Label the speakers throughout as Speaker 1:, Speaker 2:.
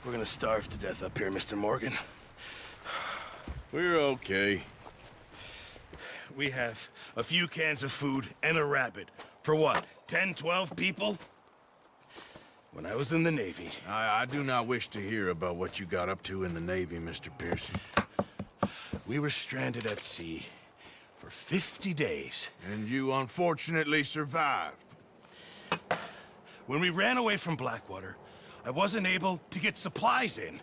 Speaker 1: We're gonna starve to death up here, Mr. Morgan.
Speaker 2: We're okay.
Speaker 1: We have a few cans of food and a rabbit. For what, 10, 12 people? When I was in the Navy...
Speaker 2: I do not wish to hear about what you got up to in the Navy, Mr. Pearson.
Speaker 1: We were stranded at sea for 50 days.
Speaker 2: And you unfortunately survived.
Speaker 1: When we ran away from Blackwater, I wasn't able to get supplies in.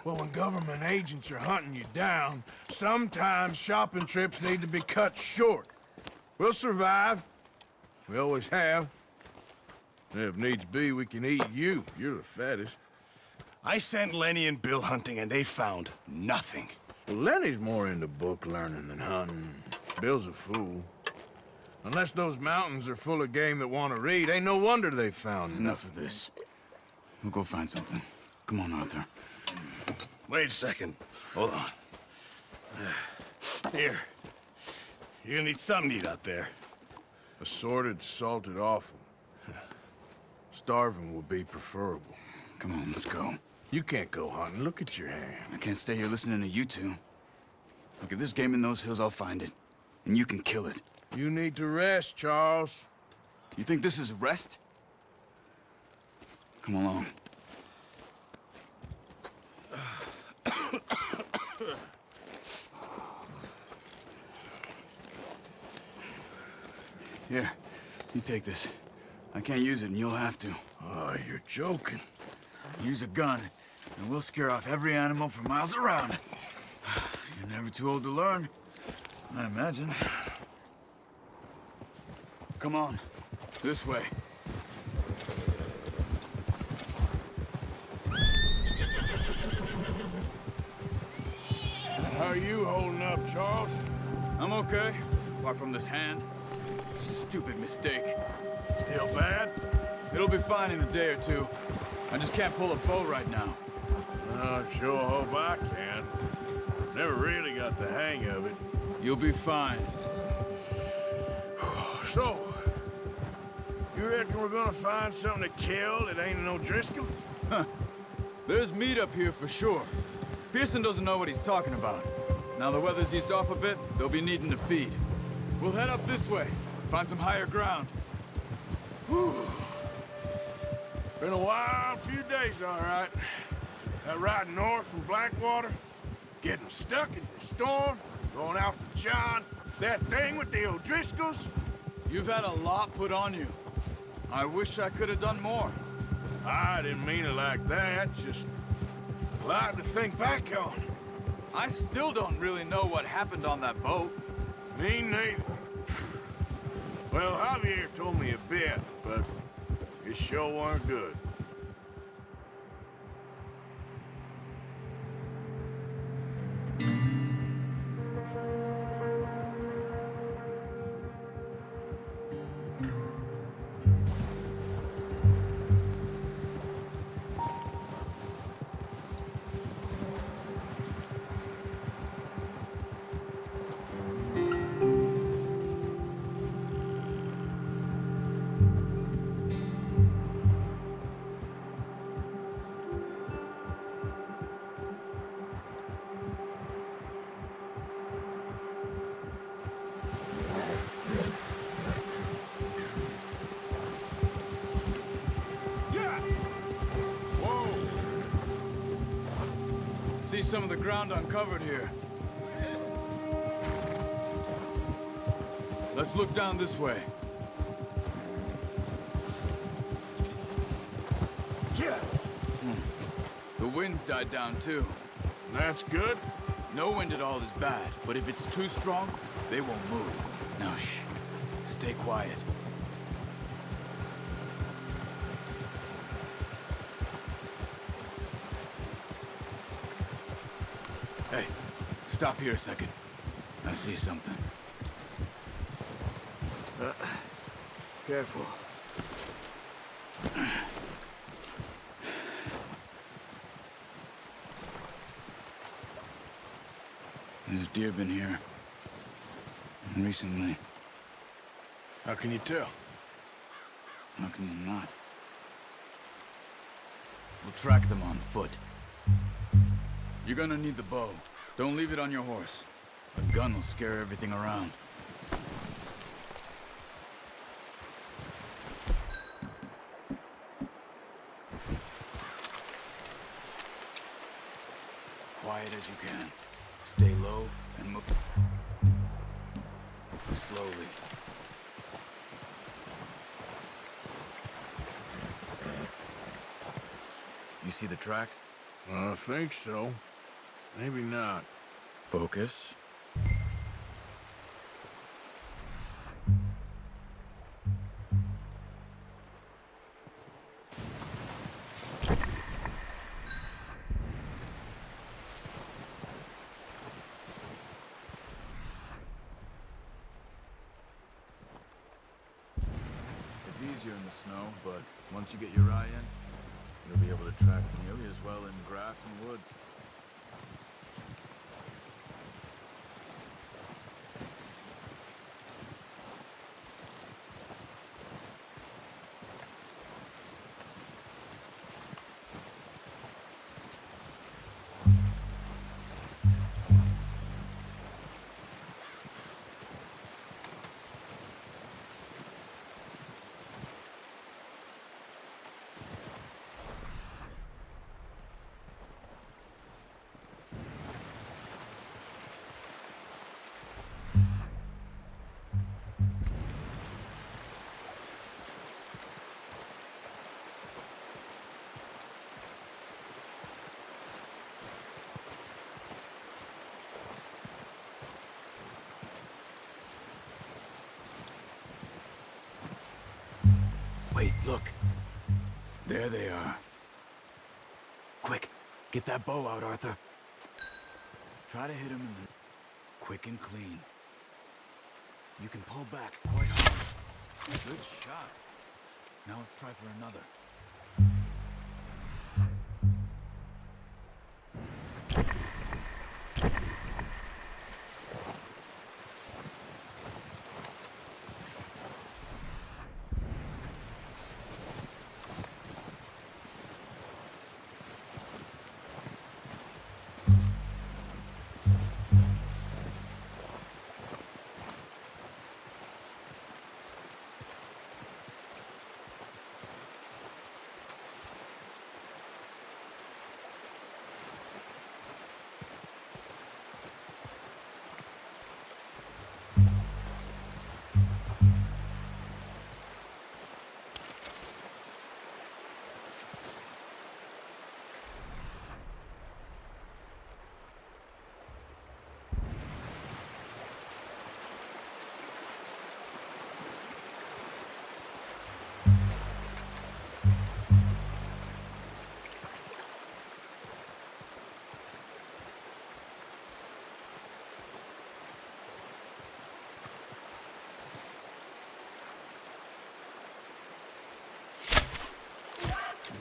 Speaker 2: Well, when government agents are hunting you down, sometimes shopping trips need to be cut short. We'll survive. We always have. If needs be, we can eat you. You're the fattest.
Speaker 1: I sent Lenny and Bill hunting, and they found nothing.
Speaker 2: Well, Lenny's more into book learning than hunting. Bill's a fool. Unless those mountains are full of game that want to read, ain't no wonder they found
Speaker 3: Enough of this. We'll go find something. Come on, Arthur.
Speaker 1: Wait a second. Hold on. Here. You're gonna need something to eat out there.
Speaker 2: Assorted, salted offal. Starving would be preferable.
Speaker 3: Come on, let's go.
Speaker 2: You can't go hunting. Look at your hand.
Speaker 3: I can't stay here listening to you two. Look, if there's game in those hills, I'll find it. And you can kill it.
Speaker 2: You need to rest, Charles.
Speaker 3: You think this is rest? Come along. Here, you take this. I can't use it, and you'll have to.
Speaker 2: Oh, you're joking.
Speaker 3: Use a gun, and we'll scare off every animal for miles around. You're never too old to learn, I imagine. Come on, this way.
Speaker 2: How are you holding up, Charles?
Speaker 3: I'm okay, apart from this hand. Stupid mistake.
Speaker 2: Still bad?
Speaker 3: It'll be fine in a day or two. I just can't pull a bow right now.
Speaker 2: I sure hope I can. Never really got the hang of it.
Speaker 3: You'll be fine.
Speaker 2: So, you reckon we're gonna find something to kill that ain't no Driscoll?
Speaker 3: Huh. There's meat up here for sure. Pearson doesn't know what he's talking about. Now the weather's eased off a bit, they'll be needing to feed. We'll head up this way, find some higher ground.
Speaker 2: Whew. Been a wild few days, all right. That ride north from Blackwater, getting stuck in the storm, going out for John, that thing with the O'Driscolls.
Speaker 3: You've had a lot put on you. I wish I could have done more.
Speaker 2: I didn't mean it like that, just a lot to think back on.
Speaker 3: I still don't really know what happened on that boat.
Speaker 2: Me neither. Well, Javier told me a bit, but it sure weren't good.
Speaker 3: See some of the ground uncovered here. Let's look down this way.
Speaker 2: Yeah.
Speaker 3: The wind's died down too.
Speaker 2: That's good.
Speaker 3: No wind at all is bad, but if it's too strong, they won't move. Now shh. Stay quiet. Hey, stop here a second. I see something. Careful. There's deer been here. Recently.
Speaker 2: How can you tell?
Speaker 3: How can you not? We'll track them on foot. You're gonna need the bow. Don't leave it on your horse. A gun will scare everything around. Quiet as you can. Stay low and move slowly. You see the tracks?
Speaker 2: I think so. Maybe not.
Speaker 3: Focus. It's easier in the snow, but once you get your eye in, you'll be able to track nearly as well in grass and woods. Wait, look. There they are. Quick, get that bow out, Arthur. Try to hit him in the... quick and clean. You can pull back quite hard. Good shot. Now let's try for another.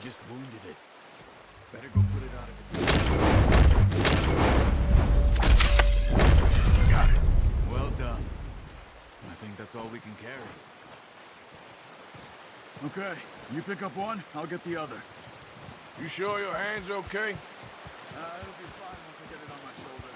Speaker 3: Just wounded it. Better go put it out of its...
Speaker 2: Got it.
Speaker 3: Well done. I think that's all we can carry. Okay, you pick up one, I'll get the other.
Speaker 2: You sure your hand's okay?
Speaker 3: It'll be fine once I get it on my shoulder.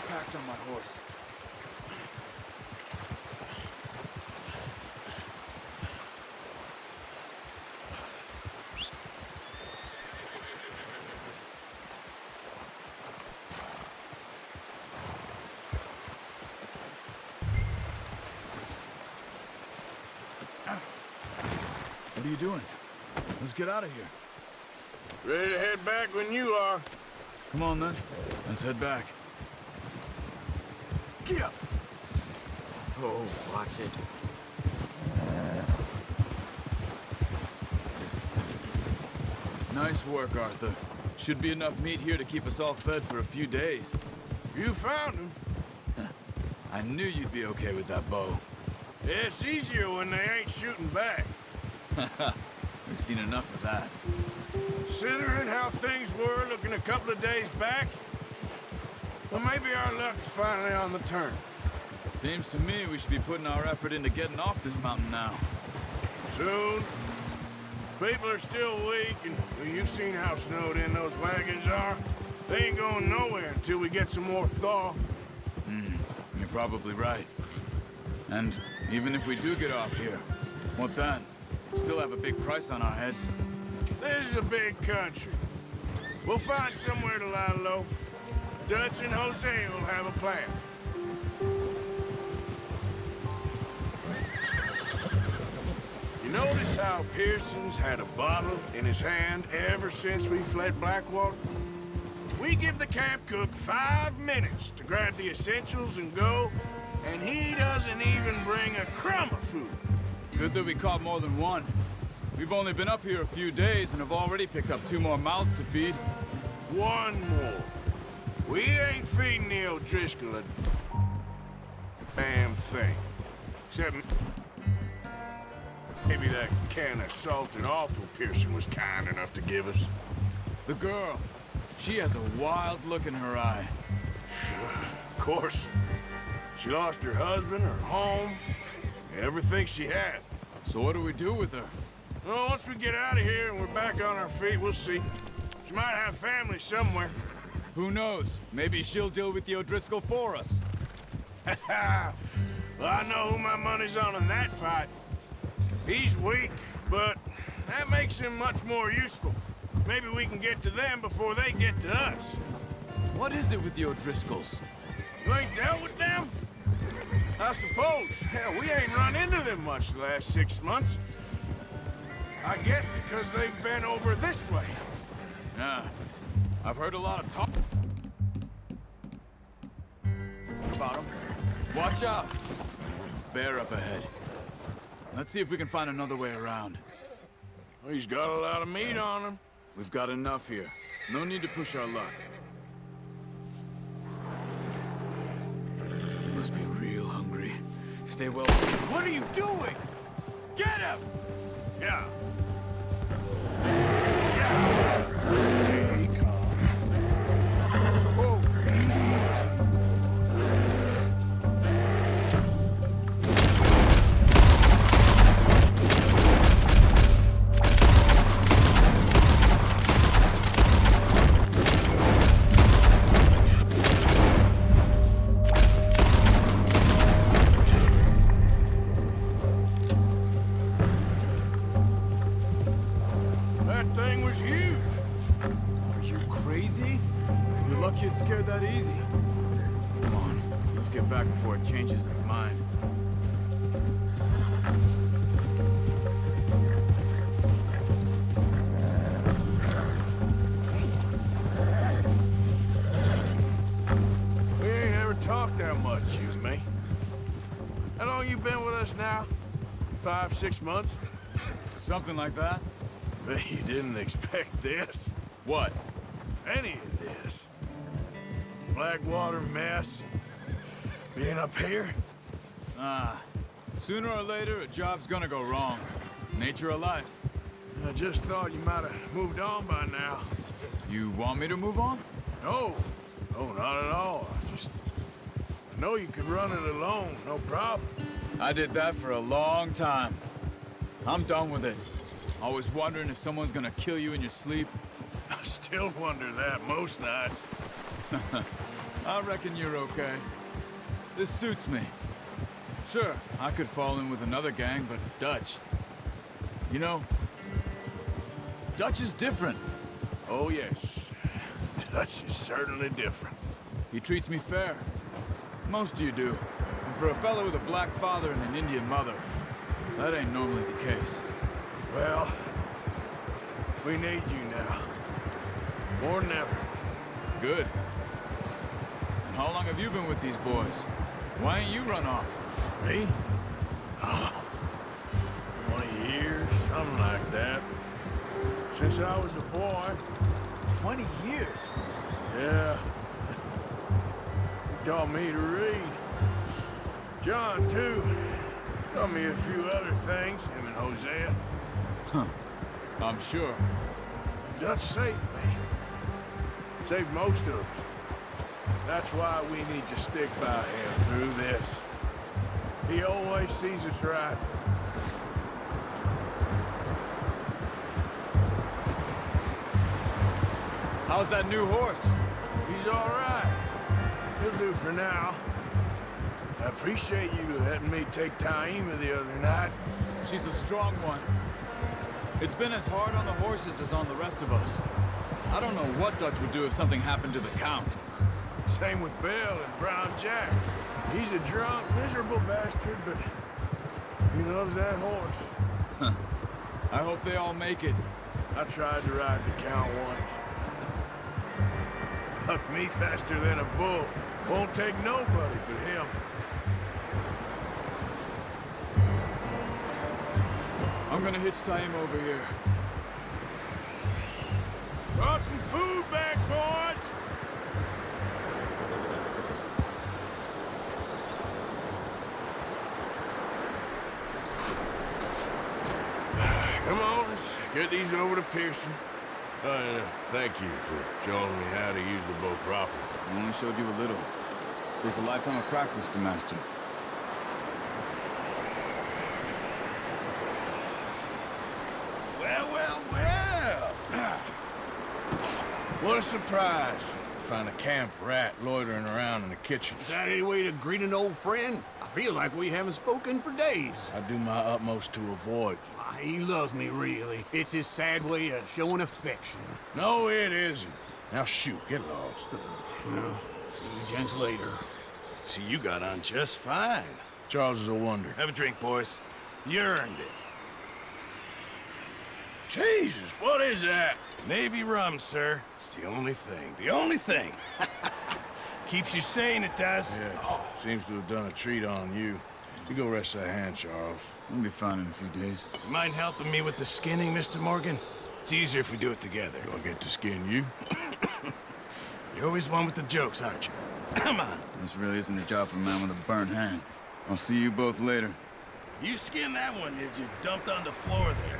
Speaker 3: Packed on my horse. What are you doing? Let's get out of here.
Speaker 2: Ready to head back when you are.
Speaker 3: Come on then. Let's head back. Get up! Oh, watch it. Nice work, Arthur. Should be enough meat here to keep us all fed for a few days.
Speaker 2: You found him.
Speaker 3: I knew you'd be okay with that bow.
Speaker 2: Yeah, it's easier when they ain't shooting back.
Speaker 3: We've seen enough of that.
Speaker 2: Considering how things were looking a couple of days back, well, maybe our luck is finally on the turn.
Speaker 3: Seems to me we should be putting our effort into getting off this mountain now.
Speaker 2: Soon. People are still weak, and well, you've seen how snowed in those wagons are. They ain't going nowhere until we get some more thaw.
Speaker 3: You're probably right. And even if we do get off here, what then? Still have a big price on our heads.
Speaker 2: This is a big country. We'll find somewhere to lie low. Dutch and Jose will have a plan. You notice how Pearson's had a bottle in his hand ever since we fled Blackwater? We give the camp cook 5 minutes to grab the essentials and go, and he doesn't even bring a crumb of food.
Speaker 3: Good that we caught more than one. We've only been up here a few days and have already picked up 2 more mouths to feed.
Speaker 2: 1 more. We ain't feeding the O'Driscoll a damn thing. Except maybe that can of salted offal Pearson was kind enough to give us.
Speaker 3: The girl, she has a wild look in her eye.
Speaker 2: Of course. She lost her husband, her home, everything she had.
Speaker 3: So what do we do with her?
Speaker 2: Well, once we get out of here and we're back on our feet, we'll see. She might have family somewhere.
Speaker 3: Who knows? Maybe she'll deal with the O'Driscoll for us.
Speaker 2: Well, I know who my money's on in that fight. He's weak, but that makes him much more useful. Maybe we can get to them before they get to us.
Speaker 3: What is it with the O'Driscolls?
Speaker 2: You ain't dealt with them? I suppose. Hell, we ain't run into them much the last 6 months. I guess because they've been over this way.
Speaker 3: Yeah. I've heard a lot of talk about them. Watch out! Bear up ahead. Let's see if we can find another way around.
Speaker 2: Well, he's got a lot of meat on him.
Speaker 3: We've got enough here. No need to push our luck. You must be real hungry. Stay well. What are you doing? Get him!
Speaker 2: Yeah. Yeah. Hey, calm. Whoa. That thing was huge.
Speaker 3: Are you crazy? You're lucky it scared that easy. Come on, let's get back before it changes its mind.
Speaker 2: We ain't ever talked that much, you and me. How long you been with us now? 5, 6 months?
Speaker 3: Something like that?
Speaker 2: Bet you didn't expect this.
Speaker 3: What?
Speaker 2: Any of this. Blackwater mess. Being up here?
Speaker 3: Sooner or later, a job's gonna go wrong. Nature of life.
Speaker 2: I just thought you might have moved on by now.
Speaker 3: You want me to move on?
Speaker 2: No. No, not at all. I know you could run it alone, no problem.
Speaker 3: I did that for a long time. I'm done with it. Always wondering if someone's gonna kill you in your sleep.
Speaker 2: I still wonder that most nights.
Speaker 3: I reckon you're okay. This suits me. Sure, I could fall in with another gang, but Dutch... You know, Dutch is different.
Speaker 2: Oh, yes. Dutch is certainly different.
Speaker 3: He treats me fair. Most of you do. And for a fellow with a black father and an Indian mother, that ain't normally the case.
Speaker 2: Well, we need you now. More than ever.
Speaker 3: Good. And how long have you been with these boys? Why ain't you run off?
Speaker 2: Me? 20 years, something like that. Since I was a boy.
Speaker 3: 20 years.
Speaker 2: Yeah. He taught me to read. John, too. Taught me a few other things, him and Hosea.
Speaker 3: Huh. I'm sure.
Speaker 2: Dutch saved me. Saved most of us. That's why we need to stick by him through this. He always sees us right.
Speaker 3: How's that new horse?
Speaker 2: He's all right. He'll do for now. I appreciate you letting me take Taima the other night.
Speaker 3: She's a strong one. It's been as hard on the horses as on the rest of us. I don't know what Dutch would do if something happened to the Count.
Speaker 2: Same with Bill and Brown Jack. He's a drunk, miserable bastard, but he loves that horse.
Speaker 3: Huh. I hope they all make it.
Speaker 2: I tried to ride the Count once. Bucked me faster than a bull. Won't take nobody but him.
Speaker 3: I'm gonna hitch Taima over here.
Speaker 2: Brought some food back, boys! Come on, let's get these over to Pearson. And thank you for showing me how to use the bow properly.
Speaker 3: I only showed you a little. There's a lifetime of practice to master.
Speaker 2: Well, well, well! What a surprise. Find a camp rat loitering around in the kitchen.
Speaker 4: Is that any way to greet an old friend? I feel like we haven't spoken for days.
Speaker 2: I do my utmost to avoid you.
Speaker 4: He loves me, really. It's his sad way of showing affection.
Speaker 2: No, it isn't. Now shoot, get lost.
Speaker 4: Well, see you gents later.
Speaker 1: See, you got on just fine.
Speaker 2: Charles is a wonder.
Speaker 1: Have a drink, boys. You earned it.
Speaker 2: Jesus, what is that?
Speaker 1: Navy rum, sir. It's the only thing. The only thing. Keeps you sane, it does.
Speaker 2: Yes, seems to have done a treat on you. You go rest that hand, Charles.
Speaker 3: We'll be fine in a few days.
Speaker 1: You mind helping me with the skinning, Mr. Morgan? It's easier if we do it together.
Speaker 2: Do I get to skin you?
Speaker 1: You're always one with the jokes, aren't you? Come on.
Speaker 3: This really isn't a job for a man with a burnt hand. I'll see you both later.
Speaker 1: You skinned that one that you dumped on the floor there.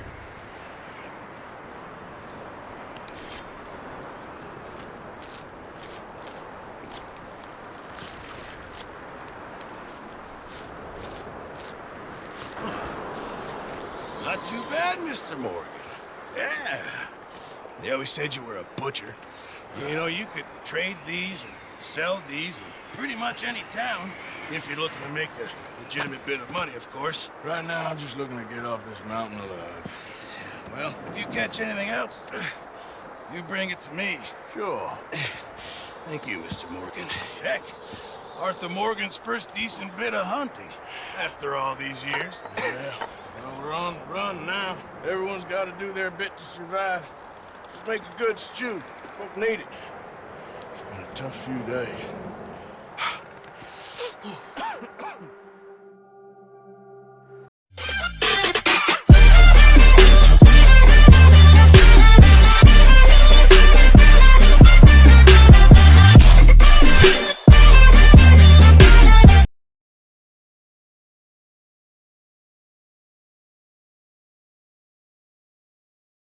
Speaker 1: Not too bad, Mr. Morgan. Yeah. They always said you were a butcher. You know, you could trade these and sell these in pretty much any town, if you're looking to make a legitimate bit of money, of course.
Speaker 2: Right now, I'm just looking to get off this mountain alive.
Speaker 1: Well, if you catch anything else, you bring it to me.
Speaker 2: Sure.
Speaker 1: Thank you, Mr. Morgan. Heck, Arthur Morgan's first decent bit of hunting after all these years.
Speaker 2: Yeah. Well, we're on the run now. Everyone's got to do their bit to survive. Just make a good stew. Folk need it. It's been a tough few days.